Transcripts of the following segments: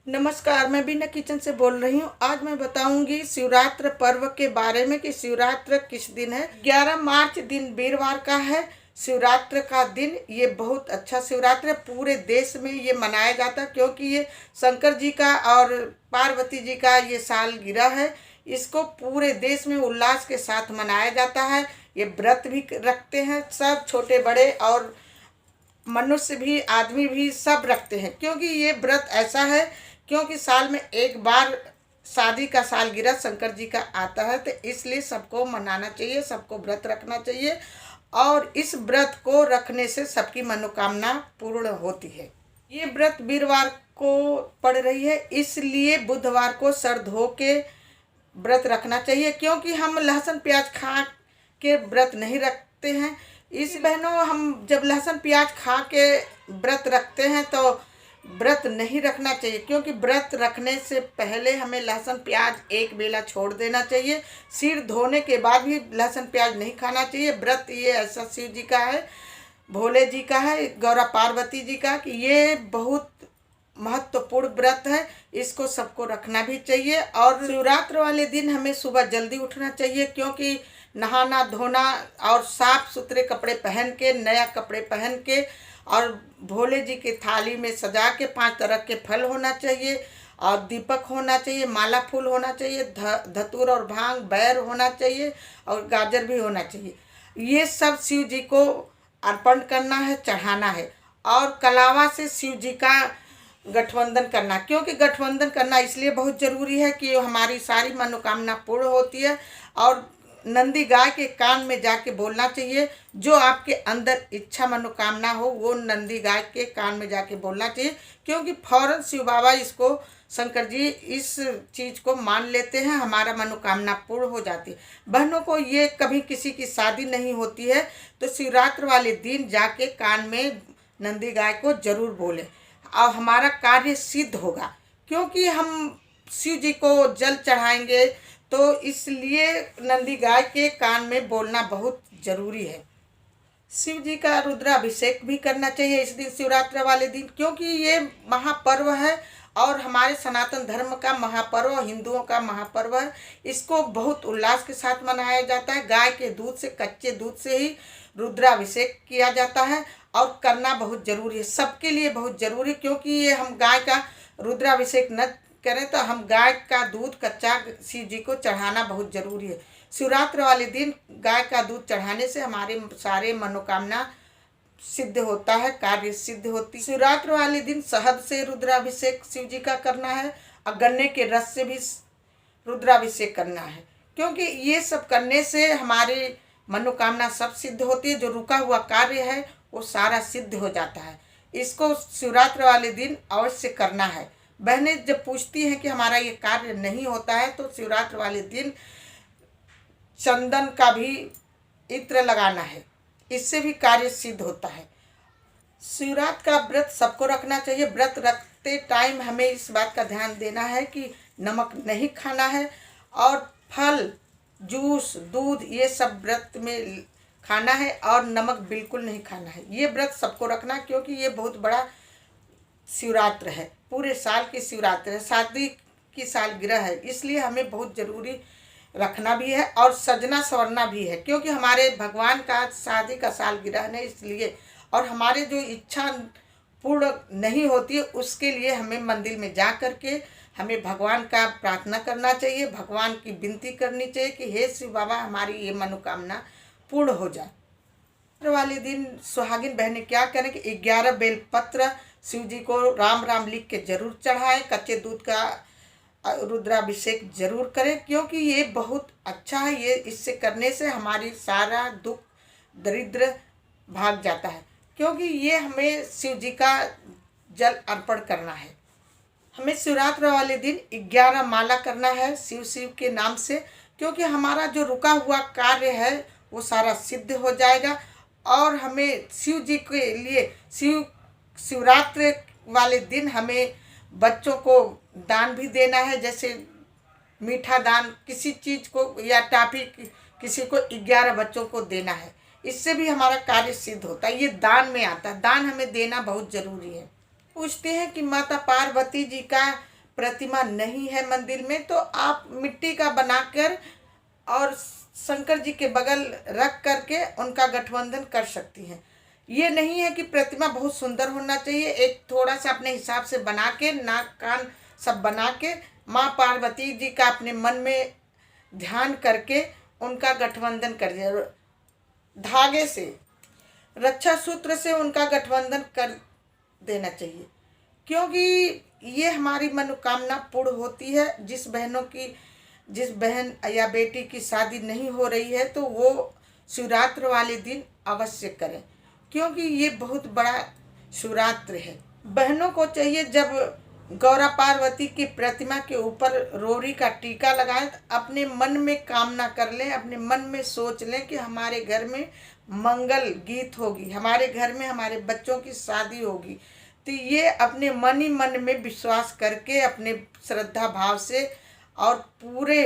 नमस्कार, मैं बीना किचन से बोल रही हूँ। आज मैं बताऊंगी शिवरात्रि पर्व के बारे में कि शिवरात्रि किस दिन है। 11 मार्च दिन वीरवार का है शिवरात्रि का दिन। ये बहुत अच्छा शिवरात्रि पूरे देश में ये मनाया जाता है क्योंकि ये शंकर जी का और पार्वती जी का ये सालगिरह है। इसको पूरे देश में उल्लास के साथ मनाया जाता है। ये व्रत भी रखते हैं सब, छोटे बड़े और मनुष्य भी, आदमी भी सब रखते हैं क्योंकि ये व्रत ऐसा है क्योंकि साल में एक बार शादी का सालगिरह शंकर जी का आता है, तो इसलिए सबको मनाना चाहिए, सबको व्रत रखना चाहिए और इस व्रत को रखने से सबकी मनोकामना पूर्ण होती है। ये व्रत वीरवार को पड़ रही है, इसलिए बुधवार को सर धो के व्रत रखना चाहिए क्योंकि हम लहसुन प्याज खा के व्रत नहीं रखते हैं। इस बहनों, हम जब लहसुन प्याज खा के व्रत रखते हैं तो व्रत नहीं रखना चाहिए क्योंकि व्रत रखने से पहले हमें लहसुन प्याज एक बेला छोड़ देना चाहिए। सिर धोने के बाद भी लहसुन प्याज नहीं खाना चाहिए। व्रत ये ऐसा शिव जी का है, भोले जी का है, गौरा पार्वती जी का, कि ये बहुत महत्वपूर्ण व्रत है। इसको सबको रखना भी चाहिए। और शिवरात्रि वाले दिन हमें सुबह जल्दी उठना चाहिए क्योंकि नहाना धोना और साफ सुथरे कपड़े पहन के, नया कपड़े पहन के और भोले जी की थाली में सजा के 5 तरह के फल होना चाहिए और दीपक होना चाहिए, माला फूल होना चाहिए, धतूर और भांग बैर होना चाहिए और गाजर भी होना चाहिए। ये सब शिव जी को अर्पण करना है, चढ़ाना है। और कलावा से शिव जी का गठबंधन करना, क्योंकि गठबंधन करना इसलिए बहुत ज़रूरी है कि हमारी सारी मनोकामना पूर्ण होती है। और नंदी गाय के कान में जाके बोलना चाहिए, जो आपके अंदर इच्छा मनोकामना हो वो नंदी गाय के कान में जाके बोलना चाहिए क्योंकि फौरन शिव बाबा इसको, शंकर जी इस चीज़ को मान लेते हैं, हमारा मनोकामना पूर्ण हो जाती है। बहनों को ये कभी किसी की शादी नहीं होती है तो शिवरात्रि वाले दिन जाके कान में नंदी गाय को जरूर बोलें और हमारा कार्य सिद्ध होगा क्योंकि हम शिव जी को जल चढ़ाएंगे, तो इसलिए नंदी गाय के कान में बोलना बहुत ज़रूरी है। शिव जी का रुद्राभिषेक भी करना चाहिए इस दिन, शिवरात्रि वाले दिन, क्योंकि ये महापर्व है और हमारे सनातन धर्म का महापर्व, हिंदुओं का महापर्व है। इसको बहुत उल्लास के साथ मनाया जाता है। गाय के दूध से, कच्चे दूध से ही रुद्राभिषेक किया जाता है और करना बहुत ज़रूरी है, सबके लिए बहुत ज़रूरी, क्योंकि ये हम गाय का रुद्राभिषेक न करें तो हम गाय का दूध कच्चा शिव जी को चढ़ाना बहुत ज़रूरी है। शिवरात्रि वाले दिन गाय का दूध चढ़ाने से हमारे सारे मनोकामना सिद्ध होता है, कार्य सिद्ध होती है। शिवरात्रि वाले दिन शहद से रुद्राभिषेक शिव जी का करना है और गन्ने के रस से भी रुद्राभिषेक करना है क्योंकि ये सब करने से हमारे मनोकामना सब सिद्ध होती है। जो रुका हुआ कार्य है वो सारा सिद्ध हो जाता है। इसको शिवरात्रि वाले दिन अवश्य करना है। बहनें जब पूछती हैं कि हमारा ये कार्य नहीं होता है तो शिवरात्रि वाले दिन चंदन का भी इत्र लगाना है, इससे भी कार्य सिद्ध होता है। शिवरात्रि का व्रत सबको रखना चाहिए। व्रत रखते टाइम हमें इस बात का ध्यान देना है कि नमक नहीं खाना है और फल, जूस, दूध ये सब व्रत में खाना है और नमक बिल्कुल नहीं खाना है। ये व्रत सबको रखना है क्योंकि ये बहुत बड़ा शिवरात्रि है, पूरे साल की शिवरात्रि है, शादी की सालगिरह है, इसलिए हमें बहुत ज़रूरी रखना भी है और सजना संवरना भी है क्योंकि हमारे भगवान का शादी का सालगिरह है इसलिए। और हमारे जो इच्छा पूर्ण नहीं होती है उसके लिए हमें मंदिर में जा कर के हमें भगवान का प्रार्थना करना चाहिए, भगवान की विनती करनी चाहिए कि हे शिव बाबा हमारी ये मनोकामना पूर्ण हो जाए। वाले दिन सुहागिन बहनें क्या करें कि 11 बेलपत्र शिव जी को राम राम लिख के जरूर चढ़ाएं, कच्चे दूध का रुद्राभिषेक जरूर करें क्योंकि ये बहुत अच्छा है। ये इससे करने से हमारी सारा दुख दरिद्र भाग जाता है क्योंकि ये हमें शिव जी का जल अर्पण करना है। हमें शिवरात्रि वाले दिन 11 माला करना है शिव शिव के नाम से क्योंकि हमारा जो रुका हुआ कार्य है वो सारा सिद्ध हो जाएगा। और हमें शिव जी के लिए शिवरात्रि वाले दिन हमें बच्चों को दान भी देना है, जैसे मीठा दान किसी चीज़ को या टाफी किसी को 11 बच्चों को देना है, इससे भी हमारा कार्य सिद्ध होता है। ये दान में आता है, दान हमें देना बहुत ज़रूरी है। पूछते हैं कि माता पार्वती जी का प्रतिमा नहीं है मंदिर में, तो आप मिट्टी का बनाकर और शंकर जी के बगल रख करके उनका गठबंधन कर सकती हैं। ये नहीं है कि प्रतिमा बहुत सुंदर होना चाहिए, एक थोड़ा सा अपने हिसाब से बना के, नाक कान सब बना के माँ पार्वती जी का अपने मन में ध्यान करके उनका गठबंधन करिए। धागे से, रक्षा सूत्र से उनका गठबंधन कर देना चाहिए, क्योंकि ये हमारी मनोकामना पूर्ण होती है। जिस बहन या बेटी की शादी नहीं हो रही है तो वो शिवरात्रि वाले दिन अवश्य करें, क्योंकि ये बहुत बड़ा शिवरात्रि है। बहनों को चाहिए जब गौरा पार्वती की प्रतिमा के ऊपर रोरी का टीका लगाएं, अपने मन में कामना कर लें, अपने मन में सोच लें कि हमारे घर में मंगल गीत होगी, हमारे घर में हमारे बच्चों की शादी होगी। तो ये अपने मन ही मन में विश्वास करके, अपने श्रद्धा भाव से और पूरे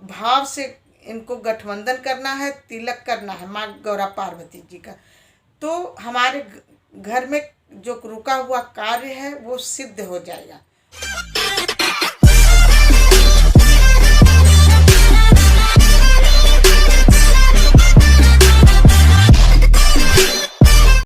भाव से इनको गठबंधन करना है, तिलक करना है माँ गौरा पार्वती जी का। तो हमारे घर में जो रुका हुआ कार्य है वो सिद्ध हो जाएगा।